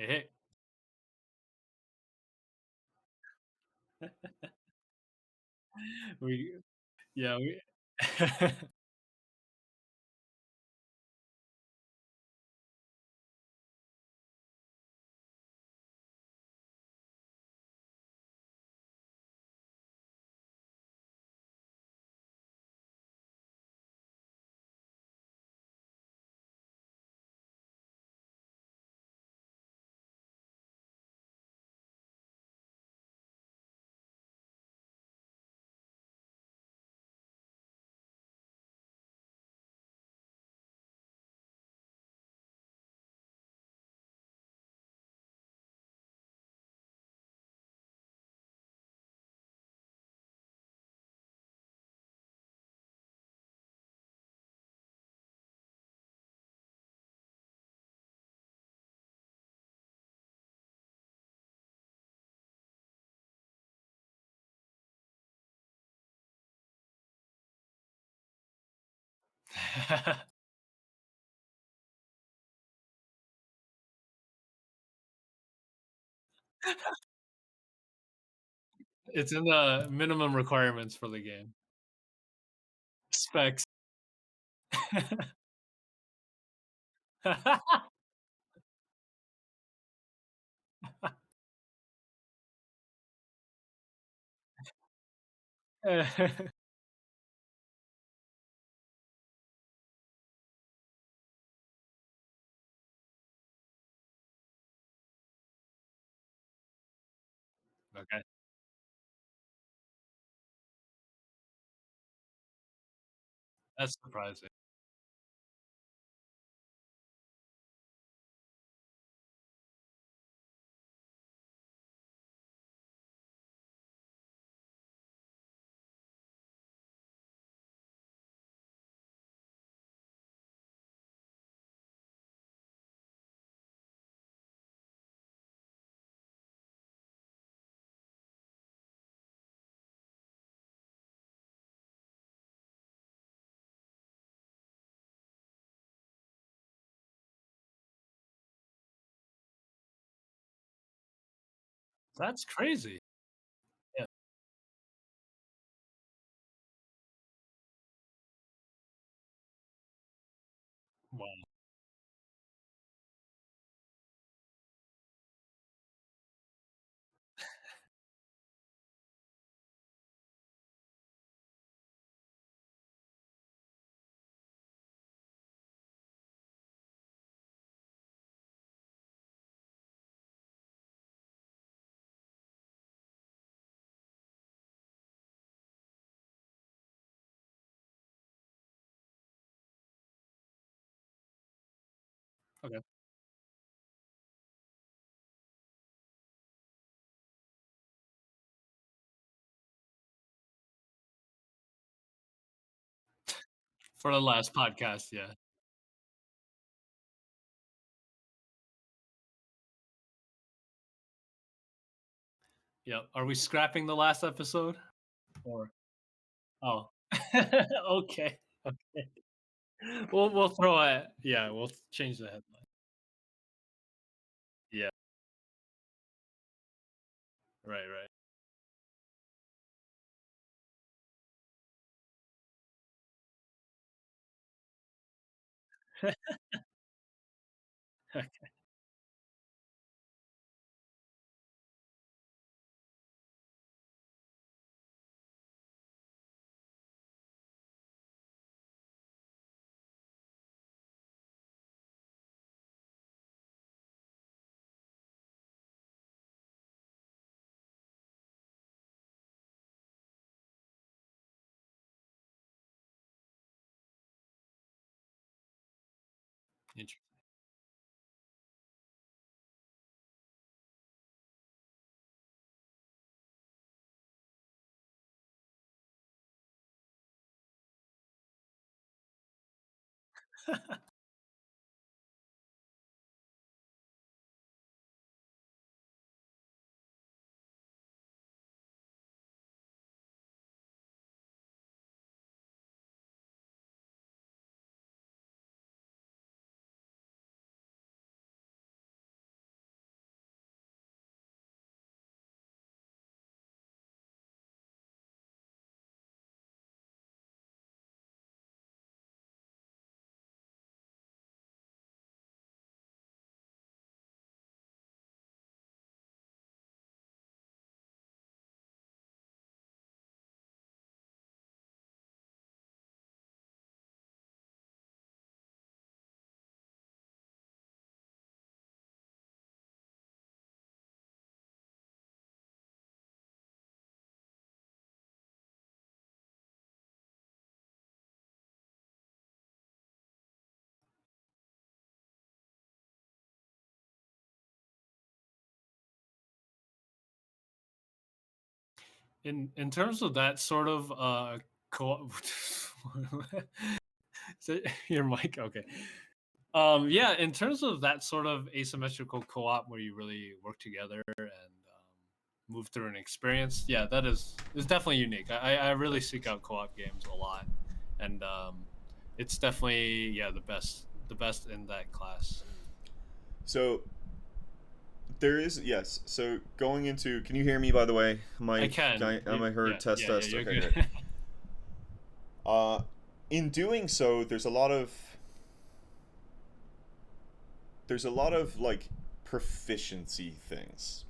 Hey, we yeah, we it's in the minimum requirements for the game. Specs. Okay, that's surprising. That's crazy. Yeah, wow, okay. For the last podcast, yeah. Yep. Are we scrapping the last episode? Or oh. Okay, okay. We'll throw it yeah, we'll change the headline. Yeah, right, right. Interesting. In terms of that sort of co so your mic, okay. Yeah, in terms of that sort of asymmetrical co-op where you really work together and move through an experience, yeah, that is definitely unique. I really seek out co-op games a lot, and it's definitely, yeah, the best in that class. So there is, yes. So going into, can you hear me by the way? I can, Am I heard? yeah, Test yeah, yeah, test. you're Okay, good. great. Uh, in doing so, there's a lot of like proficiency things,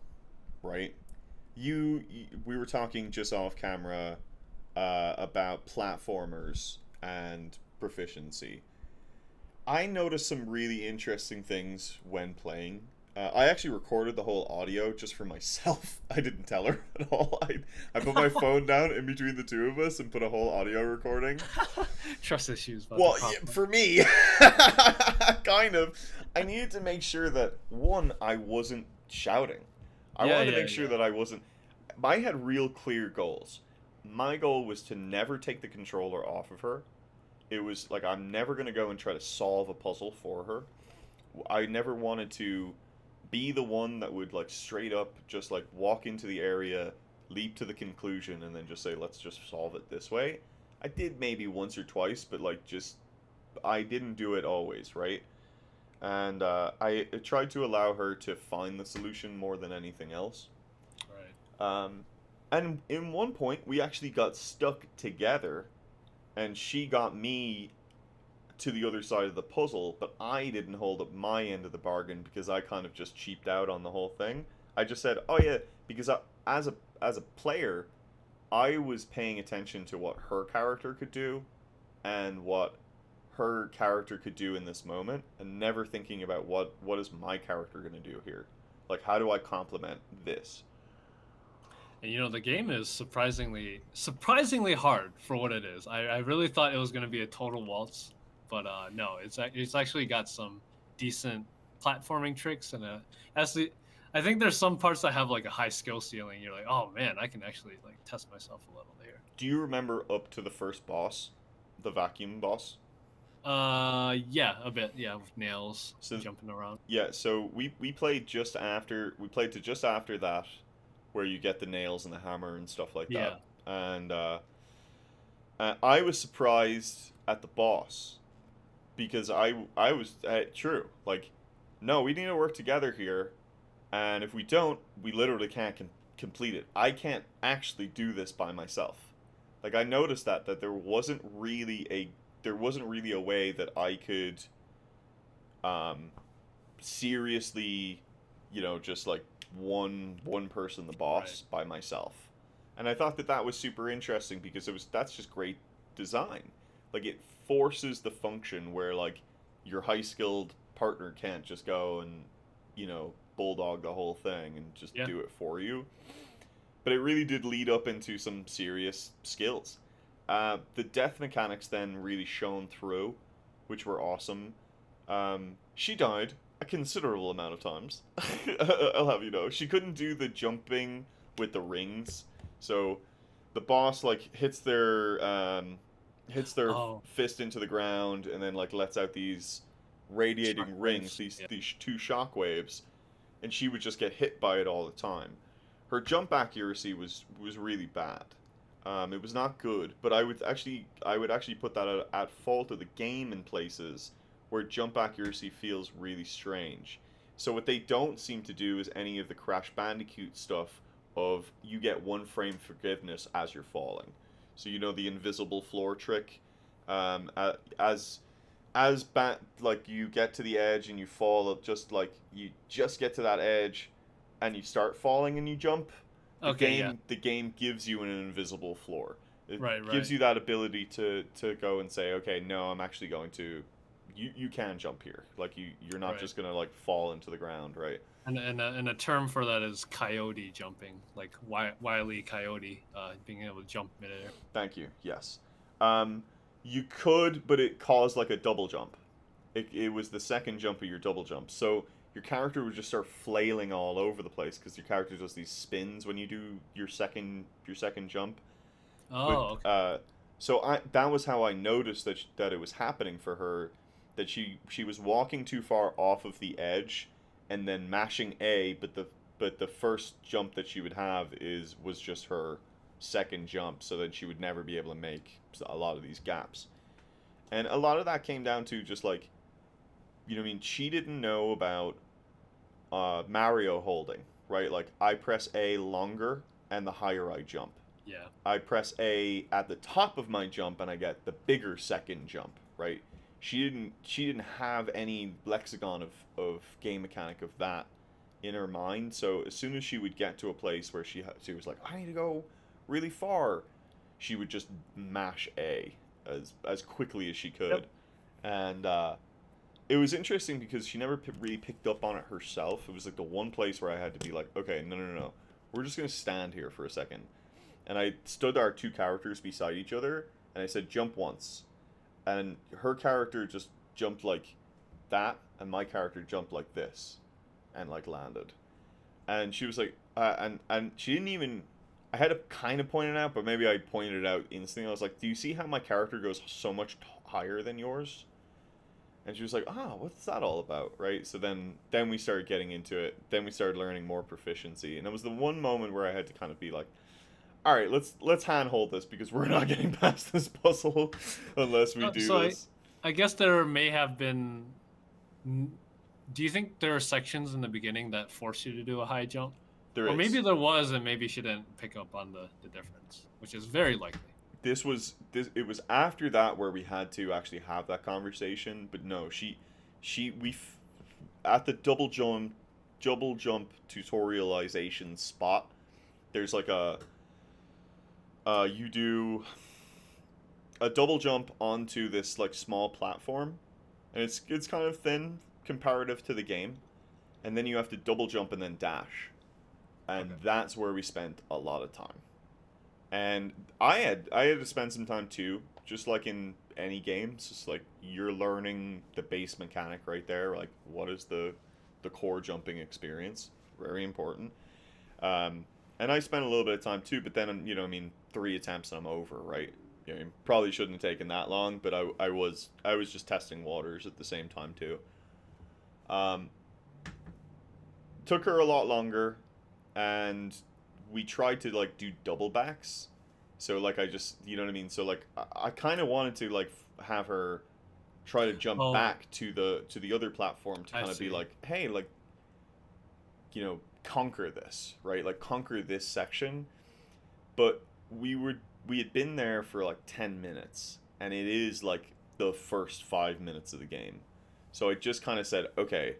right? We were talking just off camera about platformers and proficiency. I noticed some really interesting things when playing. I actually recorded the whole audio just for myself. I didn't tell her at all. I put my phone down in between the two of us and put a whole audio recording. Trust issues about to Well, pop yeah, up. for me, kind of. I needed to make sure that, one, I wasn't shouting. I Yeah, wanted to yeah, make sure yeah. that I wasn't. I had real clear goals. My goal was to never take the controller off of her. It was like I'm never going to go and try to solve a puzzle for her. I never wanted to be the one that would like straight up just like walk into the area, leap to the conclusion, and then just say, let's just solve it this way. I did maybe once or twice, but like just I didn't do it always, right? And I tried to allow her to find the solution more than anything else. Right. Um, and in one point, we actually got stuck together, and she got me to the other side of the puzzle, but I didn't hold up my end of the bargain because I kind of just cheaped out on the whole thing. I just said, "Oh yeah," because as a player, I was paying attention to what her character could do and what her character could do in this moment, and never thinking about what is my character going to do here. Like, how do I complement this? And the game is surprisingly hard for what it is. I really thought it was going to be a total waltz, but no, it's actually got some decent platforming tricks and actually I think there's some parts that have like a high skill ceiling. You're like, oh man, I can actually like test myself a little here. Do you remember up to the first boss, the vacuum boss? Yeah, a bit, yeah, with nails So jumping around. yeah, so we played just after we played to just after that, where you get the nails and the hammer and stuff like that. Yeah. And I was surprised at the boss because I was true like, no, we need to work together here, and if we don't, we literally can't complete it. I can't actually do this by myself. Like I noticed that there wasn't really a way that I could um seriously, just like one person the Right. boss by myself. And I thought that that was super interesting because that's just great design. Like it forces the function where like your high skilled partner can't just go and, bulldog the whole thing and just Yeah. do it for you. But it really did lead up into some serious skills. The death mechanics then really shone through, which were awesome. She died a considerable amount of times. I'll have you know. She couldn't do the jumping with the rings, so the boss like hits their Oh, fist into the ground and then like lets out these radiating rings, shockwaves. Yeah. these two shock waves, and she would just get hit by it all the time. Her jump accuracy was really bad. It was not good, but I would actually put that at fault of the game in places where jump accuracy feels really strange. So what they don't seem to do is any of the Crash Bandicoot stuff of you get one frame forgiveness as you're falling. So the invisible floor trick, as like you get to the edge and you fall, just like you just get to that edge and you start falling and you jump, Okay, yeah. the game gives you an invisible floor. It Right, gives right. you that ability to go and say, okay, no, I'm actually going to, you can jump here. Like you're not Right. just gonna like fall into the ground, right? And a term for that is coyote jumping, like wily coyote, being able to jump midair. Thank you. Yes. Um, you could, but it caused like a double jump. It was the second jump of your double jump. So your character would just start flailing all over the place because your character does these spins when you do your second jump. But Oh, okay. so I that was how I noticed that it was happening for her, that she was walking too far off of the edge, and then mashing A, but the first jump that she would have was just her second jump, so that she would never be able to make a lot of these gaps. And a lot of that came down to just like, you know what I mean, she didn't know about Mario holding, right? Like I press A longer and the higher I jump. Yeah. I press A at the top of my jump and I get the bigger second jump, right? She didn't have any lexicon of game mechanic of that in her mind. So as soon as she would get to a place where she was like, I need to go really far, she would just mash A as quickly as she Yep. could. And it was interesting because she never really picked up on it herself. It was like the one place where I had to be like, okay, no, no, no, no. We're just gonna stand here for a second. And I stood our two characters beside each other, and I said, jump once. And her character just jumped like that, and my character jumped like this, and like landed. And she was like, and she didn't even. I had to kind of point it out, but maybe I pointed it out instantly. I was like, "Do you see how my character goes so much higher than yours?" And she was like, "Ah, what's that all about?" Right? So then we started getting into it. Then we started learning more proficiency, and it was the one moment where I had to kind of be like, "All right, let's handhold this because we're not getting past this puzzle unless we do So this." I guess there may have been. Do you think there are sections in the beginning that force you to do a high jump? There Or maybe is. there was, and maybe she didn't pick up on the difference, which is very likely. This it was after that where we had to actually have that conversation, but no, she we at the double jump tutorialization spot, there's like a you do a double jump onto this like small platform, and it's kind of thin comparative to the game, and then you have to double jump and then dash, and Okay. that's where we spent a lot of time. And I had to spend some time too, just like in any games, just like you're learning the base mechanic right there, like what is the core jumping experience, very important. Um, and I spent a little bit of time too, but then you know, I mean, 3 attempts and I'm over, right? You know, probably shouldn't have taken that long, but I was just testing waters at the same time too. Um, Took her a lot longer, and we tried to like do double backs. So like I just, you know what I mean. So like I kind of wanted to like have her try to jump Oh, back to the other platform to I kind of be see. like, hey, like, you know, conquer this, right? Like conquer this section. But we had been there for like 10 minutes, and it is like the first 5 minutes of the game. So I just kind of said, okay,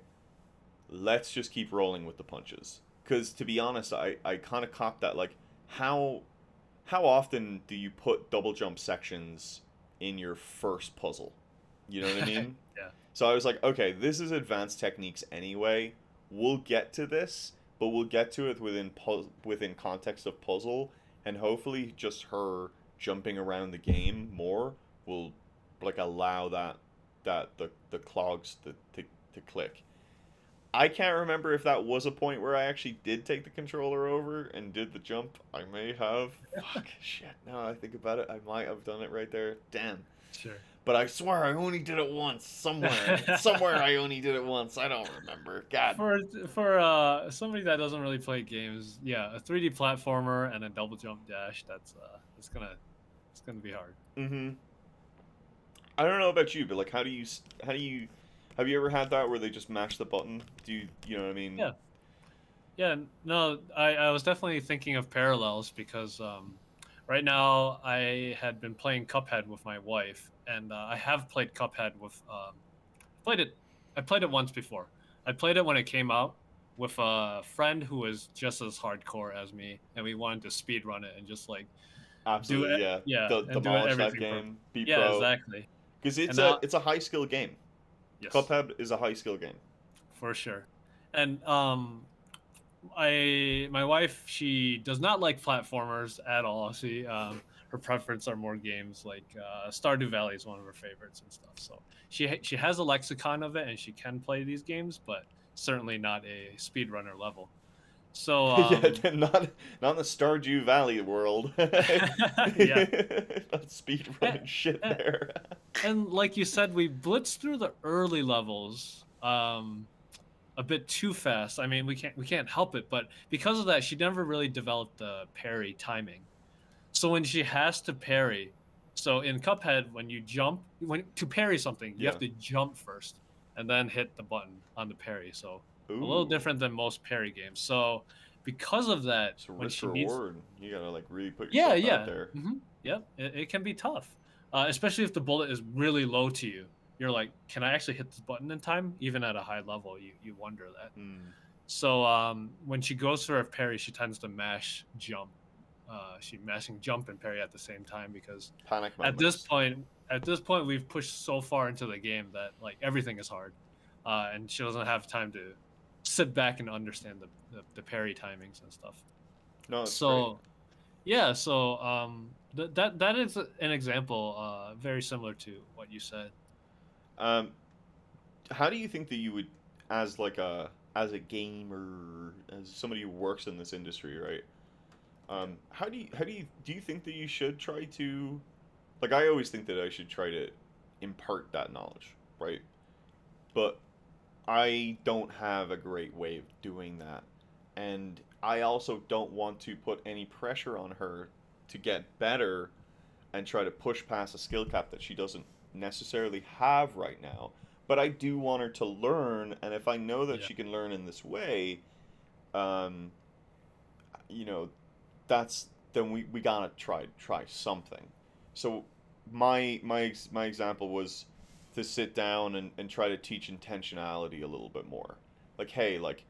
let's just keep rolling with the punches. Because to be honest, I kind of copped that. Like, how how often do you put double jump sections in your first puzzle? You know what I mean? Yeah. So I was like, okay, this is advanced techniques anyway. We'll get to this, but we'll get to it within context of puzzle, and hopefully just her jumping around the game more will like allow the clogs to click. I can't remember if that was a point where I actually did take the controller over and did the jump. I may have. Fuck, shit. Now I think about it, I might have done it right there. Damn. Sure. But I swear I only did it once. Somewhere. Somewhere I only did it once. I don't remember. God. For somebody that doesn't really play games, yeah, a 3D platformer and a double jump dash, that's it's gonna be hard. Mm-hmm. I don't know about you, but like, how do you, have you ever had that where they just mash the button? You know what I mean? Yeah. Yeah, no, I was definitely thinking of parallels because right now I had been playing Cuphead with my wife, and I have played Cuphead with played it. I played it once before. I played it when it came out with a friend who was just as hardcore as me, and we wanted to speed run it and just like Absolutely, yeah. yeah, and do Demolish that everything perfect. game. Be Yeah, pro. exactly. Because And now, it's a high skill game. yes, Cuphead is a high skill game. for sure. And I my wife, she does not like platformers at all. She her preference are more games like Stardew Valley is one of her favorites and stuff. So she has a lexicon of it and she can play these games, but certainly not a speedrunner level. So Yeah, not in the Stardew Valley world. Not yeah. speedrunning And, shit there. and like you said, we blitzed through the early levels a bit too fast. I mean, we can't help it, but because of that, she never really developed the parry timing. So when she has to parry, so in Cuphead, when you jump, when to parry something, you have Yeah. to jump first and then hit the button on the parry. So a little Ooh. different than most parry games. So because of that, So when risk she needs, reward. You gotta like really put yeah, yourself out yeah, there. yep, it can be tough, especially if the bullet is really low to you. You're like, can I actually hit this button in time? Even at a high level, you wonder that. Hmm. So when she goes for a parry, she tends to mash jump. She mashing jump and parry at the same time because Panic at this moments. point, we've pushed so far into the game that like everything is hard, and she doesn't have time to sit back and understand the parry timings and stuff. No, that's great. So yeah, so that is an example, very similar to what you said. Um, how do you think that you would, as like as a gamer, as somebody who works in this industry, right? Yeah, Do you think that you should try to, like, I always think that I should try to impart that knowledge, right? But I don't have a great way of doing that. And I also don't want to put any pressure on her to get better and try to push past a skill cap that she doesn't necessarily have right now. But I do want her to learn, and if I know that yeah, she can learn in this way, um, you know, that's then we gotta try something. So my example was to sit down and try to teach intentionality a little bit more. Like, hey, like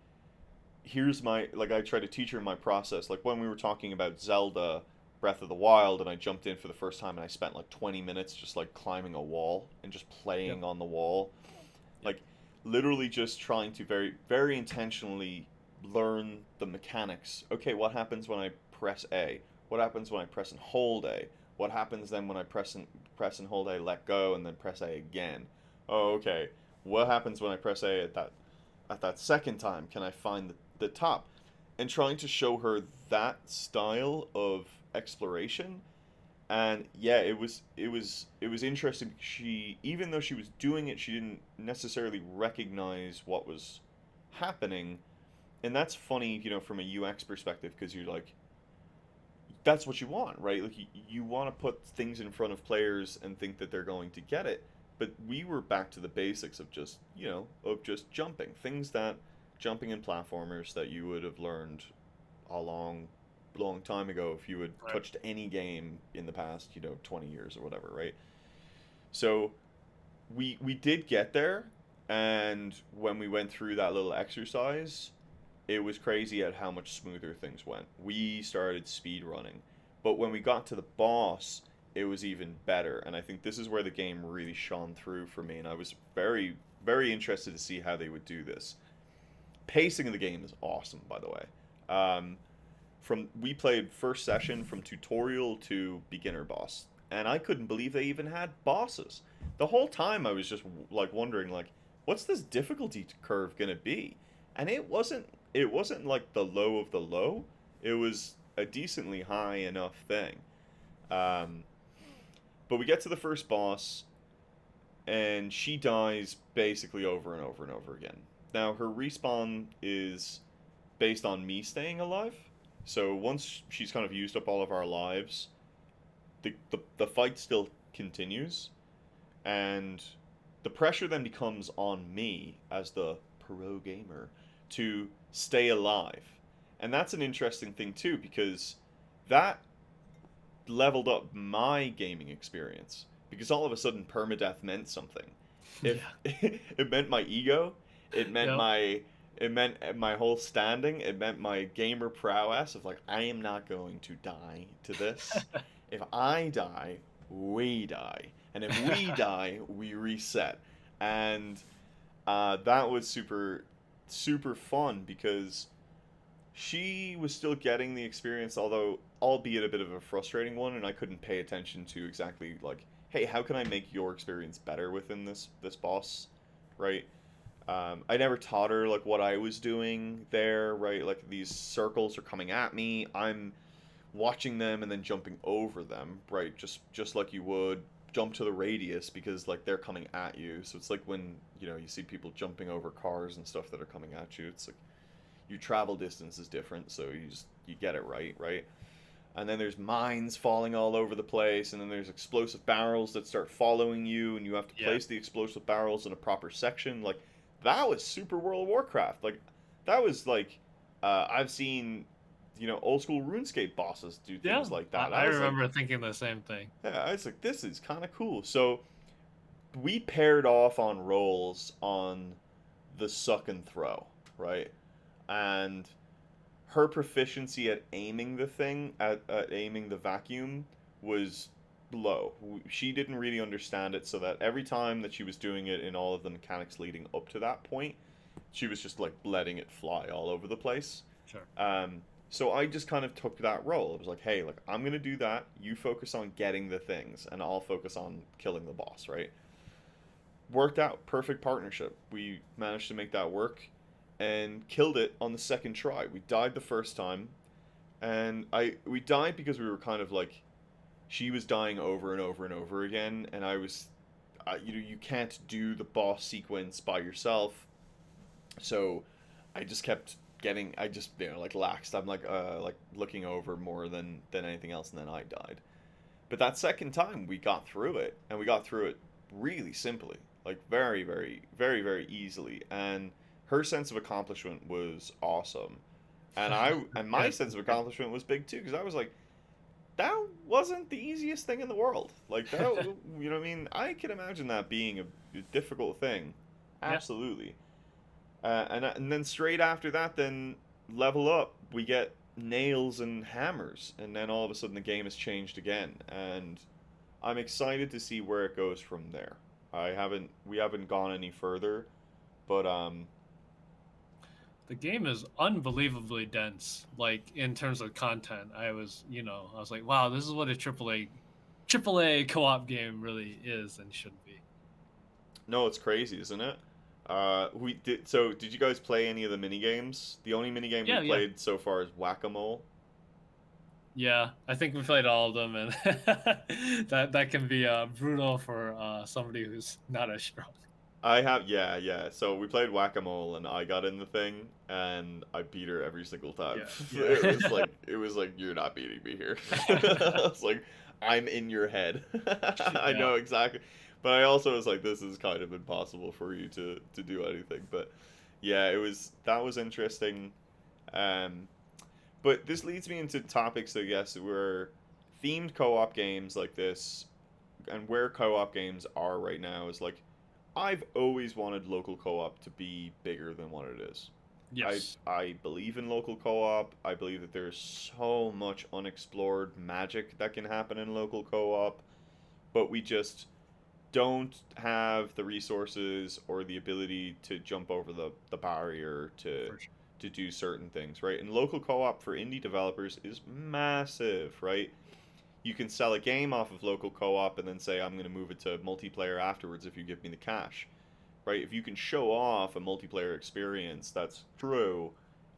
here's my like I try to teach her my process. Like when we were talking about Zelda Breath of the Wild and I jumped in for the first time and I spent like 20 minutes just like climbing a wall and just yep, playing on the wall. yep, Like literally just trying to very intentionally learn the mechanics. Okay, what happens when I press A? What happens when I press and hold A? What happens then when I press and hold A, let go, and then press A again? Oh, okay. What happens when I press A at that second time? Can I find the top? And trying to show her that style of exploration. And yeah, it was interesting. She, even though she was doing it, she didn't necessarily recognize what was happening. And that's funny, from a UX perspective, because you're like, that's what you want, right? Like you want to put things in front of players and think that they're going to get it. But we were back to the basics of just, of just jumping. Things that jumping in platformers that you would have learned a long time ago if you had right, touched any game in the past, 20 years or whatever, right? So we did get there, and when we went through that little exercise, it was crazy at how much smoother things went. We started speed running, but when we got to the boss, it was even better. And I think this is where the game really shone through for me, and I was very interested to see how they would do this. Pacing of the game is awesome, by the way. From we played first session from tutorial to beginner boss, and I couldn't believe they even had bosses. The whole time I was just like wondering, like, what's this difficulty curve gonna be? And it wasn't like the low of the low. It was a decently high enough thing. Um, but we get to the first boss, and she dies basically over and over and over again. Now her respawn is based on me staying alive. So once she's kind of used up all of our lives, the fight still continues, and the pressure then becomes on me as the pro gamer to stay alive. And that's an interesting thing too, because that leveled up my gaming experience. Because all of a sudden permadeath meant something. If yeah, it meant my ego, it meant yep, my whole standing, it meant my gamer prowess of like I am not going to die to this. If I die, we die. And if we die, we reset. And that was super fun because she was still getting the experience, although albeit a bit of a frustrating one, and I couldn't pay attention to exactly like, hey, how can I make your experience better within this boss, right? I never taught her like what I was doing there, right? Like these circles are coming at me. I'm watching them and then jumping over them, right? Just like you would jump to the radius because like they're coming at you. So it's like when, you see people jumping over cars and stuff that are coming at you. It's like your travel distance is different, so you get it right, right? And then there's mines falling all over the place, and then there's explosive barrels that start following you, and you have to Yeah. place the explosive barrels in a proper section. Like that was super World of Warcraft. Like that was like I've seen old school RuneScape bosses do Yeah. things like I, that. I remember thinking the same thing. I was like, this is kind of cool. So we paired off on rolls on the suck and throw, right? And her proficiency at aiming the thing at aiming the vacuum was low. She didn't really understand it, so that every time that she was doing it in all of the mechanics leading up to that point, she was just like letting it fly all over the place. Sure. So I just kind of took that role. It was like, hey, like I'm gonna do that. You focus on getting the things, and I'll focus on killing the boss. Right? Worked out. Perfect partnership. We managed to make that work, and killed it on the second try. We died the first time, and we died because we were kind of like she was dying over and over and over again, and I was, you can't do the boss sequence by yourself, so I just kept getting I just like laxed. I'm like looking over more than anything else, and then I died. But that second time we got through it, and we got through it really simply, like very very very very easily, and her sense of accomplishment was awesome. And my Good. sense of Good. accomplishment was big too, because I was like, that wasn't the easiest thing in the world. Like that, you know what I mean? I can imagine that being a difficult thing. Yeah. Absolutely. And then straight after that, then level up. We get nails and hammers, and then all of a sudden the game has changed again, and I'm excited to see where it goes from there. We haven't gone any further, but The game is unbelievably dense, like in terms of content. I was like, wow, this is what a AAA co-op game really is and should be. no, it's crazy, isn't it? We did. So, did you guys play any of the mini games? The only mini game we Yeah, yeah, played so far is Whack a Mole. yeah. I think we played all of them, and that can be brutal for somebody who's not as strong. I have, yeah, yeah. So we played Whack a Mole, and I got in the thing, and I beat her every single time. Yeah, It yeah, was like you're not beating me here. I was like, I'm in your head. I yeah. know exactly, but I also was like, this is kind of impossible for you to do anything. But yeah, that was interesting. Um, but this leads me into topics, I guess, where themed co-op games like this, and where co-op games are right now is like I've always wanted local co-op to be bigger than what it is. Yes. I believe in local co-op. I believe that there's so much unexplored magic that can happen in local co-op, but we just don't have the resources or the ability to jump over the barrier For sure. to do certain things, right? And local co-op for indie developers is massive, right? You can sell a game off of local co-op and then say I'm going to move it to multiplayer afterwards if you give me the cash, right? If you can show off a multiplayer experience that's true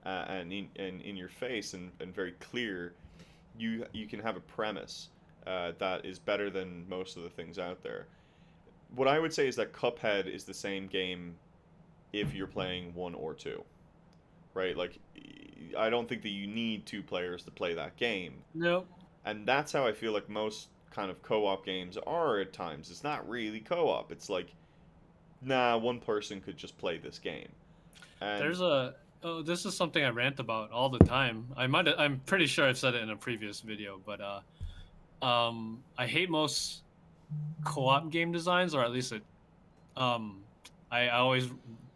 and in your face and very clear, you can have a premise that is better than most of the things out there. What I would say is that Cuphead is the same game if you're playing one or two, right? Like I don't think that you need two players to play that game, No, and that's how I feel like most kind of co-op games are at times. It's not really co-op. It's like, nah, one person could just play this game. And there's a. Oh, this is something I rant about all the time. I'm pretty sure I've said it in a previous video, but I hate most co-op game designs, or at least um, I always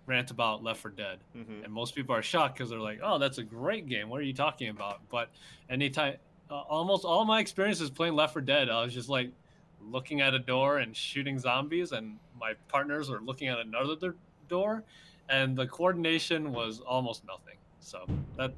rant about Left 4 Dead, mhm. and most people are shocked because they're like, "Oh, that's a great game. What are you talking about?" But anytime, almost all my experiences playing Left 4 Dead, I was just like looking at a door and shooting zombies, and my partners were looking at another door, and the coordination was almost nothing. So that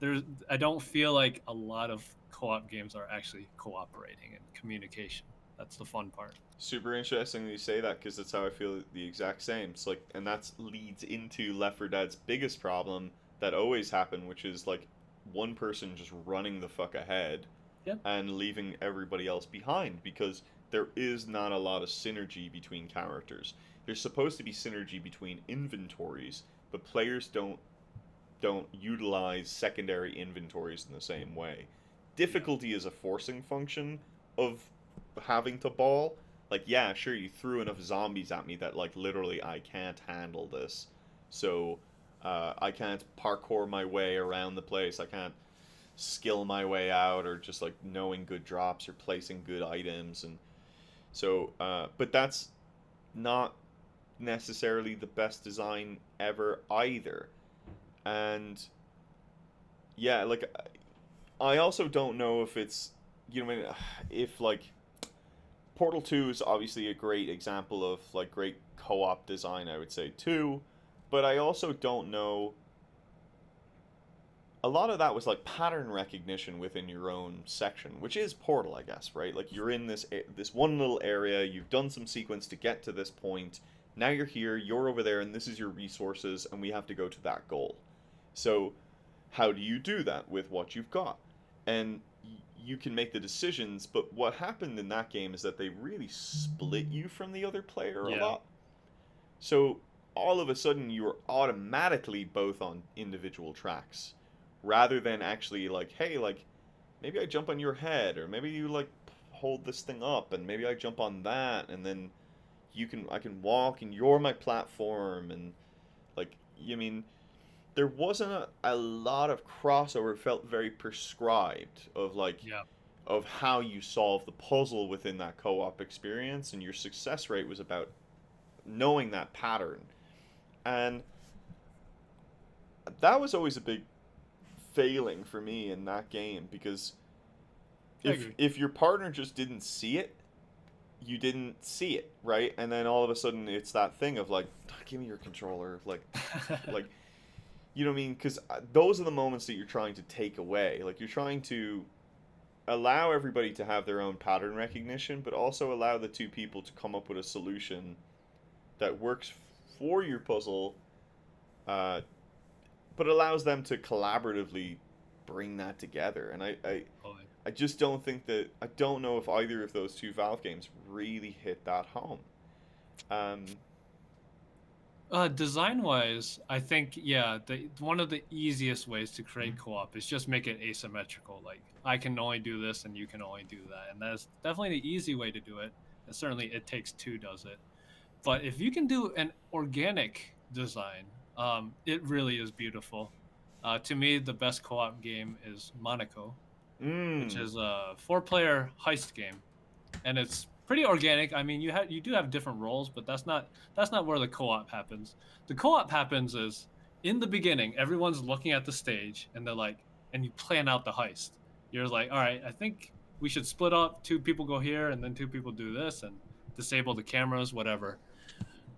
there's, I don't feel like a lot of co-op games are actually cooperating and communication. That's the fun part. Super interesting that you say that because that's how I feel the exact same. It's like, and that leads into Left 4 Dead's biggest problem that always happened, which is like one person just running the fuck ahead Yep. and leaving everybody else behind because there is not a lot of synergy between characters. There's supposed to be synergy between inventories, but players don't utilize secondary inventories in the same way. Yeah. Difficulty is a forcing function of having to ball. Like, yeah, sure, you threw enough zombies at me that, like, literally I can't handle this. So, I can't parkour my way around the place. I can't skill my way out or just, like, knowing good drops or placing good items. And so, but that's not necessarily the best design ever either. And yeah, like I also don't know if it's if like Portal 2 is obviously a great example of like great co-op design, I would say too, but I also don't know, a lot of that was like pattern recognition within your own section, which is Portal, I guess, right? Like you're in this one little area, you've done some sequence to get to this point. Now you're here, you're over there, and this is your resources, and we have to go to that goal. So how do you do that with what you've got? And you can make the decisions, but what happened in that game is that they really split you from the other player a Yeah. lot. So all of a sudden you are automatically both on individual tracks rather than actually like, hey, like maybe I jump on your head or maybe you like hold this thing up and maybe I jump on that and then I can walk and you're my platform and like you mean there wasn't a lot of crossover. It felt very prescribed of like Yeah. of how you solve the puzzle within that co-op experience, and your success rate was about knowing that pattern. And that was always a big failing for me in that game because I agree. if your partner just didn't see it, you didn't see it, right? And then all of a sudden it's that thing of like, give me your controller, like you know what I mean? Because those are the moments that you're trying to take away. Like you're trying to allow everybody to have their own pattern recognition, but also allow the two people to come up with a solution that works for your puzzle, uh, but allows them to collaboratively bring that together. And Totally. I just don't think that I don't know if either of those two Valve games really hit that home. Um, Design wise, I think yeah, the one of the easiest ways to create co-op is just make it asymmetrical. Like I can only do this and you can only do that, and that's definitely the easy way to do it. And certainly, It Takes Two does it. But if you can do an organic design, it really is beautiful. To me, the best co-op game is Monaco, which mm, is a four-player heist game, and it's pretty organic. I mean, you do have different roles, but that's not where the co-op happens. The co-op happens is in the beginning, everyone's looking at the stage, and they're like, and you plan out the heist. You're like, all right, I think we should split up. Two people go here, and then two people do this, and disable the cameras, whatever.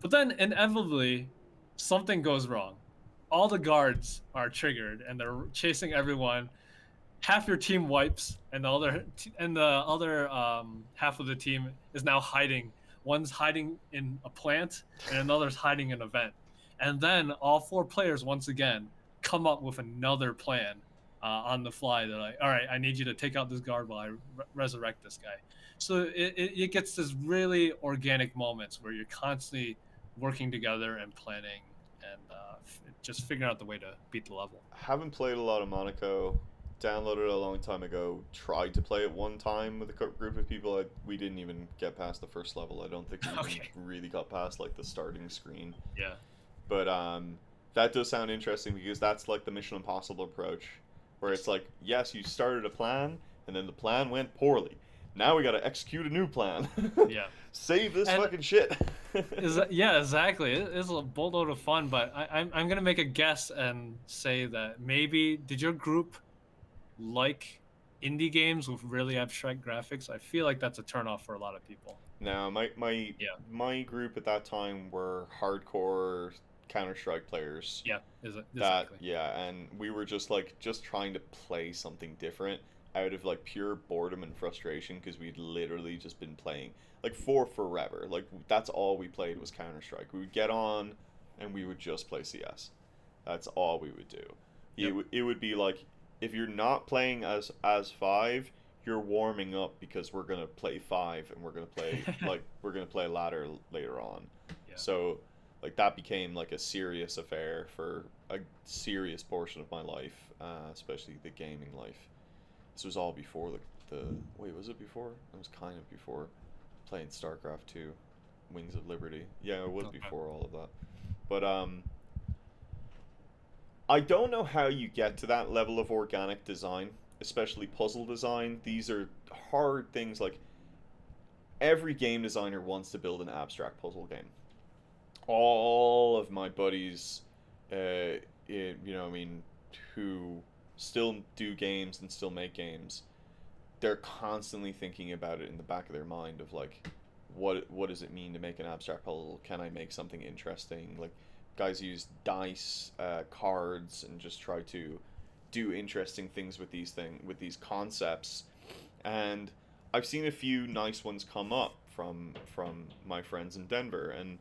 But then inevitably, something goes wrong. All the guards are triggered, and they're chasing everyone. Half your team wipes, and the other half of the team is now hiding. One's hiding in a plant, and another's hiding in a vent. And then all four players once again come up with another plan on the fly. They're like, "All right, I need you to take out this guard while I resurrect this guy." So it gets this really organic moments where you're constantly working together and planning and just figuring out the way to beat the level. haven't played a lot of Monaco. Downloaded it a long time ago. Tried to play it one time with a group of people. We didn't even get past the first level. I don't think we even Okay. really got past like the starting screen. Yeah. But that does sound interesting because that's like the Mission Impossible approach, where it's Yes. like, yes, you started a plan, and then the plan went poorly. Now we got to execute a new plan. Yeah. Save this And fucking shit. yeah, exactly. It's a boatload of fun, but I'm gonna make a guess and say that maybe did your group like indie games with really abstract graphics? I feel like that's a turnoff for a lot of people. Now, Yeah, my group at that time were hardcore Counter Strike players. yeah, That exactly. yeah, and we were just like just trying to play something different. out of like pure boredom and frustration because we'd literally just been playing like for forever. Like that's all we played was Counter Strike. We would get on and we would just play CS. That's all we would do. Yep. It would be like if you're not playing as five, you're warming up because we're gonna play five and we're gonna play like we're gonna play ladder later on. Yeah. So like that became like a serious affair for a serious portion of my life, especially the gaming life. This was all before the wait, was it before? It was kind of before playing StarCraft 2, Wings of Liberty. Yeah, it was Okay. before all of that. But I don't know how you get to that level of organic design, especially puzzle design. These are hard things. Like every game designer wants to build an abstract puzzle game. All of my buddies, I mean, who still do games and still make games, they're constantly thinking about it in the back of their mind of like, what does it mean to make an abstract puzzle? Can I make something interesting? Like, guys use dice, cards, and just try to do interesting things with with these concepts. And I've seen a few nice ones come up from my friends in Denver, and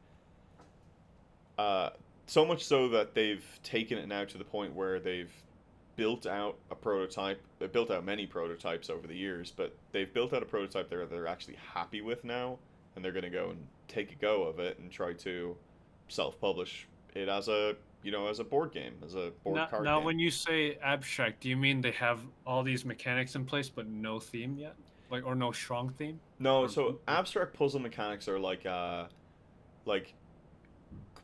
uh, so much so that they've taken it now to the point where they've built out a prototype. They built out many prototypes over the years, but they've built out a prototype there that they're actually happy with now, and they're going to go and take a go of it and try to self-publish it as a as a board game, as a board card Now, game. when you say abstract, do you mean they have all these mechanics in place but no theme yet, like or no strong theme, No, or so abstract puzzle mechanics are like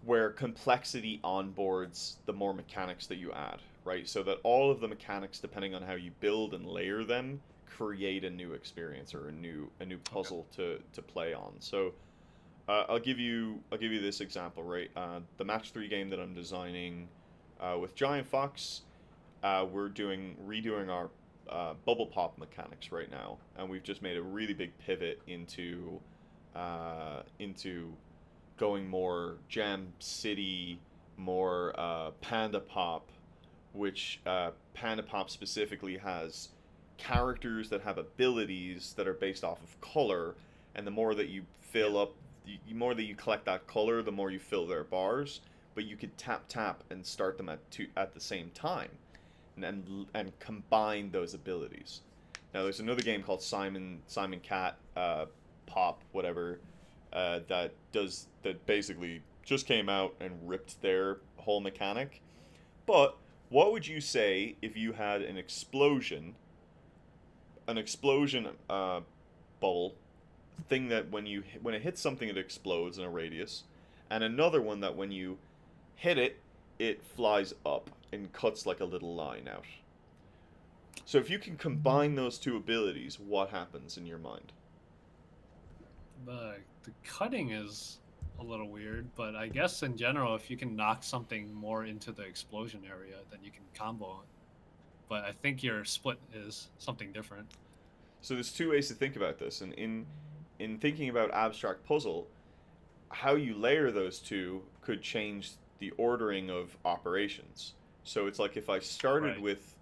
where complexity onboards the more mechanics that you add, right? So that all of the mechanics, depending on how you build and layer them, create a new experience or a new okay, puzzle to play on. So I'll give you this example, right? The match three game that I'm designing with Giant Fox, we're doing redoing our bubble pop mechanics right now, and we've just made a really big pivot into going more Jam City, more Panda Pop, which Panda Pop specifically has characters that have abilities that are based off of color, and the more that you yeah, fill up, the more that you collect that color, the more you fill their bars. But you could tap and start them at the same time, and combine those abilities. Now there's another game called Simon Cat Pop whatever that basically just came out and ripped their whole mechanic. But what would you say if you had an explosion bubble thing that when it hits something it explodes in a radius, and another one that when you hit it, it flies up and cuts like a little line out. So if you can combine those two abilities, what happens in your mind? the cutting is a little weird, but I guess in general, if you can knock something more into the explosion area, then you can combo it. But I think your split is something different. So there's two ways to think about this, and in thinking about abstract puzzle, how you layer those two could change the ordering of operations. So it's like if I started Right. with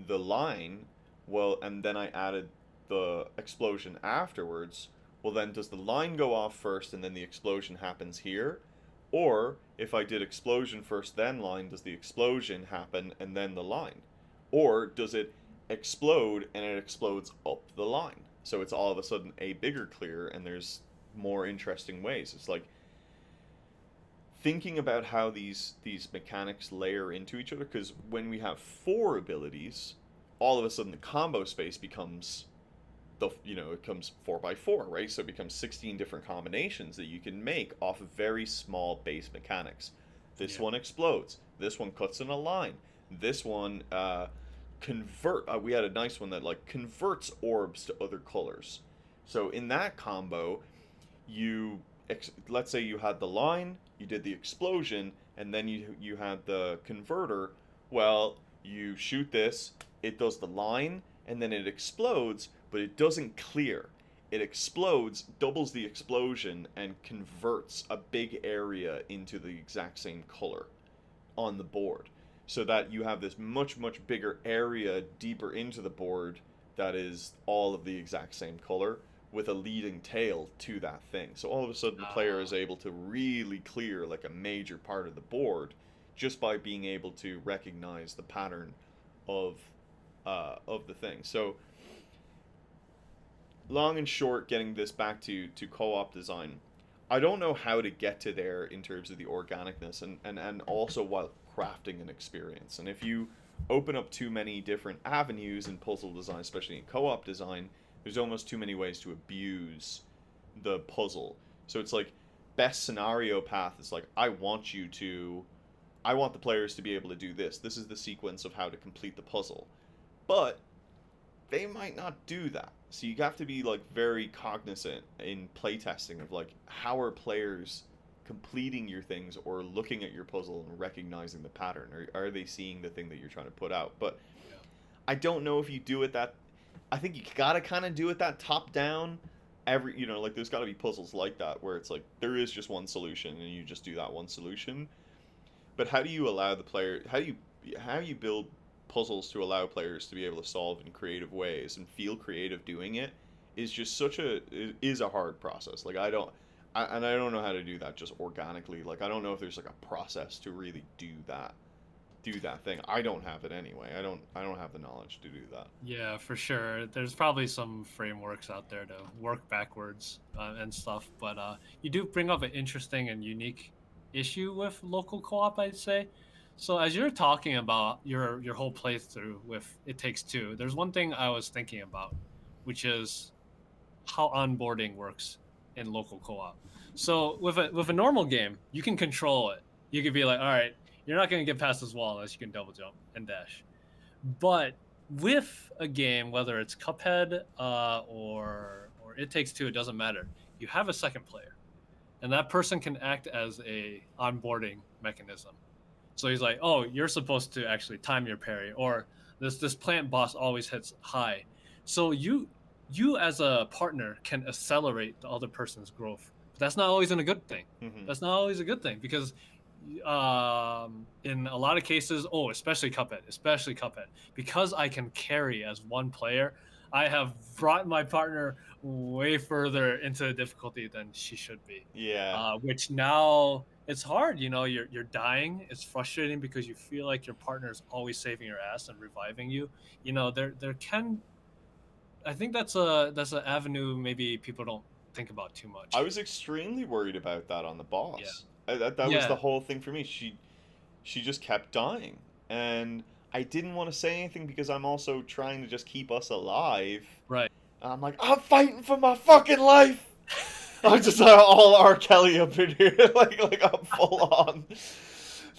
the line, well, and then I added the explosion afterwards, well, then does the line go off first and then the explosion happens here? Or if I did explosion first, then line, does the explosion happen and then the line? Or does it explode and it explodes up the line? So it's all of a sudden a bigger clear and there's more interesting ways. It's like thinking about how these mechanics layer into each other, because when we have four abilities, all of a sudden the combo space becomes it comes 4 by 4, right? So it becomes 16 different combinations that you can make off of very small base mechanics. This Yeah. one explodes, this one cuts in a line, this one we had a nice one that like converts orbs to other colors. So in that combo, you let's say you had the line, you did the explosion, and then you had the converter. Well, you shoot this, it does the line, and then it explodes, but it doesn't clear. It explodes, doubles the explosion, and converts a big area into the exact same color on the board, so that you have this much bigger area deeper into the board that is all of the exact same color with a leading tail to that thing. So all of a sudden the player is able to really clear like a major part of the board just by being able to recognize the pattern of the thing. So long and short, getting this back to co-op design, I don't know how to get to there in terms of the organicness and also while crafting an experience. And if you open up too many different avenues in puzzle design, especially in co-op design, there's almost too many ways to abuse the puzzle. So it's like best scenario path is like I want the players to be able to do this. This is the sequence of how to complete the puzzle. But they might not do that. So you have to be like very cognizant in playtesting of like how are players completing your things or looking at your puzzle and recognizing the pattern, or are they seeing the thing that you're trying to put out? But Yeah. I don't know if you do it that. I think you gotta kind of do it that top down. Like there's got to be puzzles like that where it's like there is just one solution and you just do that one solution. But how do you allow the player? How do you build puzzles to allow players to be able to solve in creative ways and feel creative doing it? Is just is a hard process. Like and I don't know how to do that just organically. Like I don't know if there's like a process to really do that thing. I don't have it anyway. I don't have the knowledge to do that. Yeah, for sure. There's probably some frameworks out there to work backwards and stuff, but you do bring up an interesting and unique issue with local co-op, I'd say. So as you're talking about your whole playthrough with It Takes Two, there's one thing I was thinking about, which is how onboarding works in local co-op. So with a normal game, you can control it. You could be like, all right, you're not going to get past this wall unless you can double jump and dash. But with a game, whether it's Cuphead or It Takes Two, it doesn't matter. You have a second player, and that person can act as a onboarding mechanism. So he's like, "Oh, you're supposed to actually time your parry," or this plant boss always hits high. So you as a partner can accelerate the other person's growth. But that's not always a good thing. Hmm. That's not always a good thing because in a lot of cases, oh, especially Cuphead, because I can carry as one player, I have brought my partner way further into the difficulty than she should be. Yeah. Which now it's hard, you're dying. It's frustrating because you feel like your partner is always saving your ass and reviving you. There can I think that's an avenue maybe people don't think about too I much. was extremely worried about that on the Yeah. boss. That was the Yeah. whole thing for me. She just kept dying, and I didn't want to say anything because I'm also trying to just keep us alive. Right. I'm like, I'm fighting for my fucking life. I'm just all R. Kelly up in here, like I'm full on.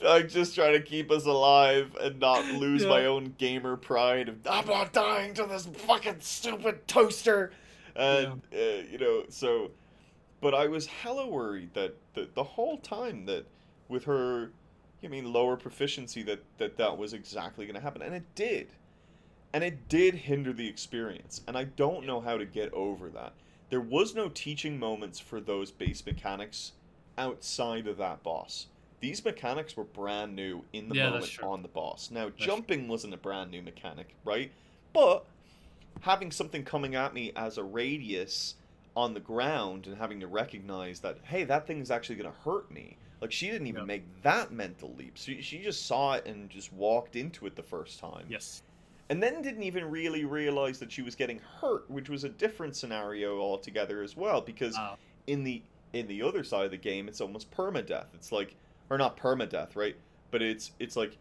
Like just trying to keep us alive and not lose Yeah. my own gamer pride. I'm not dying to this fucking stupid toaster, Yeah. and so. But I was hella worried that the whole time that with her, lower proficiency that was exactly going to happen, and it did. And it did hinder the experience, and I don't Yeah. know how to get over that. There was no teaching moments for those base mechanics outside of that boss. These mechanics were brand new in the Yeah, that's moment true. on the boss. Now, That's true. jumping wasn't a brand new mechanic, right? But having something coming at me as a radius on the ground and having to recognize that, hey, that thing is actually going to hurt me. Like, she didn't even Yeah. make that mental leap. She just saw it and just walked into it the first time. Yes. And then didn't even really realize that she was getting hurt, which was a different scenario altogether as well. Because Wow. in the other side of the game, it's almost permadeath. It's like, or not permadeath, right? But it's like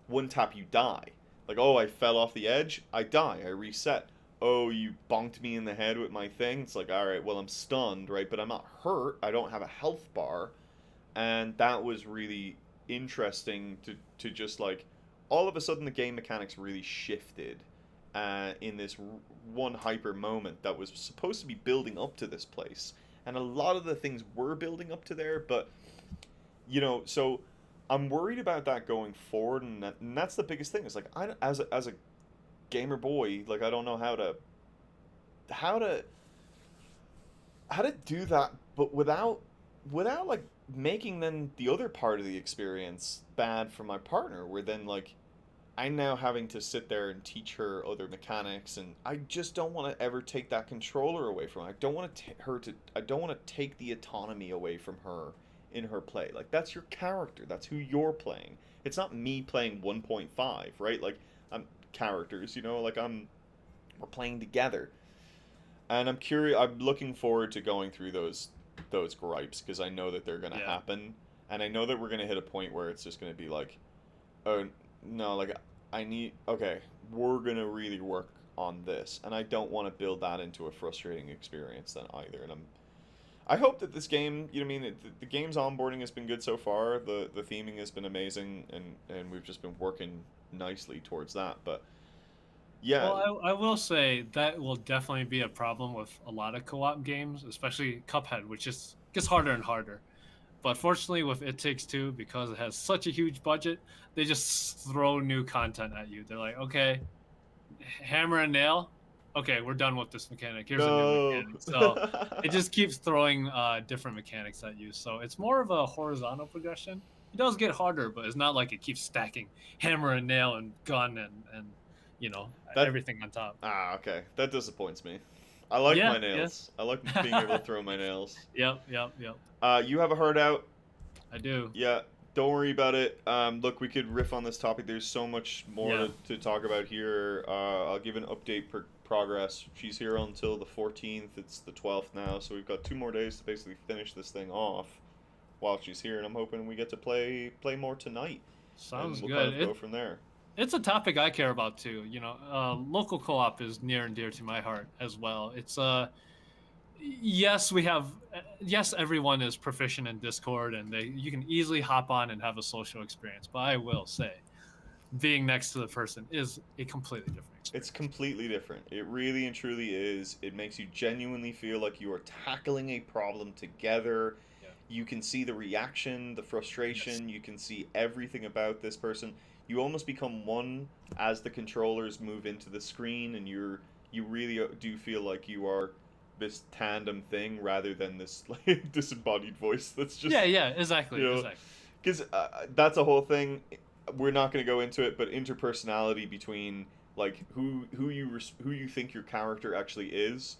one tap you die. Like, oh, I fell off the edge, I die, I reset. Oh, you bonked me in the head with my thing. It's like, all right, well, I'm stunned, right? But I'm not hurt. I don't have a health bar, and that was really interesting to just like all of a sudden the game mechanics really shifted in this one hyper moment that was supposed to be building up to this place, and a lot of the things were building up to there, but so I'm worried about that going forward, and that's the biggest thing. It's like as a gamer boy, like I don't know how to how to do that, but without like making then the other part of the experience bad for my partner, where then like I'm now having to sit there and teach her other mechanics, and I just don't want to ever take that controller away from her. I don't want to I don't want to take the autonomy away from her in her play. Like, that's your character. That's who you're playing. It's not me playing 1.5, right? Like, I'm characters, you know, like we're playing together. And I'm curious, I'm looking forward to going through those gripes because I know that they're going to Yeah. happen, and I know that we're going to hit a point where it's just going to be like, oh no, like I need, okay, we're gonna really work on this, and I don't want to build that into a frustrating experience then either. And I hope that this game, you know what I mean, the game's onboarding has been good so far. The theming has been amazing, and we've just been working nicely towards that. But yeah, Well, I will say that will definitely be a problem with a lot of co-op games, especially Cuphead, which just gets harder and harder. But fortunately, with It Takes Two, because it has such a huge budget, they just throw new content at you. They're like, okay, hammer and nail. Okay, we're done with this mechanic. Here's a new no. mechanic. So it just keeps throwing different mechanics at you. So it's more of a horizontal progression. It does get harder, but it's not like it keeps stacking hammer and nail and gun and That everything on top. okay, that disappoints me. I like Yeah, my yeah. nails. I like being able to throw my nails. Yep, yep, yep. You have a heart out. I do. Yeah, don't worry about it. Look, we could riff on this topic. There's so much more Yeah. to talk about here. I'll give an update per progress. She's here until the 14th. It's the 12th now, so we've got 2 more days to basically finish this thing off while she's here, and I'm hoping we get to play more tonight, and Sounds we'll kind good. of go from there. It's a topic I care about too. Local co-op is near and dear to my heart as well. It's yes, yes, everyone is proficient in Discord and you can easily hop on and have a social experience. But I will say, being next to the person is a completely different It's experience. completely different. It really and truly is. It makes you genuinely feel like you are tackling a problem together. Yeah. You can see the reaction, the Yes. frustration, you can see everything about this person. You almost become one as the controllers move into the screen, and you really do feel like you are this tandem thing rather than this like disembodied voice that's Yeah, just, yeah, you exactly, know, exactly. because that's a whole thing. We're not going to go into it, but interpersonality between like who you think your character actually is,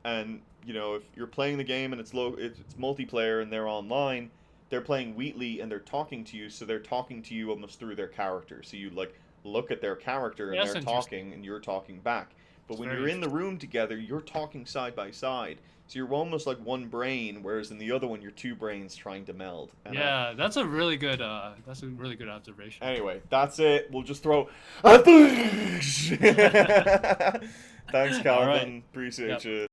and you know, if you're playing the game and it's multiplayer and they're online, they're playing Wheatley and they're talking to you, so they're talking to you almost through their character. So you like look at their character and Yeah, that's they're interesting. talking and you're talking back. But It's when very you're in the interesting. room together, you're talking side by side. So you're almost like one brain, whereas in the other one, you're two brains trying to meld. And Yeah, that's a really good observation. anyway, that's it. We'll just throw. Thanks, All right. Calvin. Appreciate Yep. you.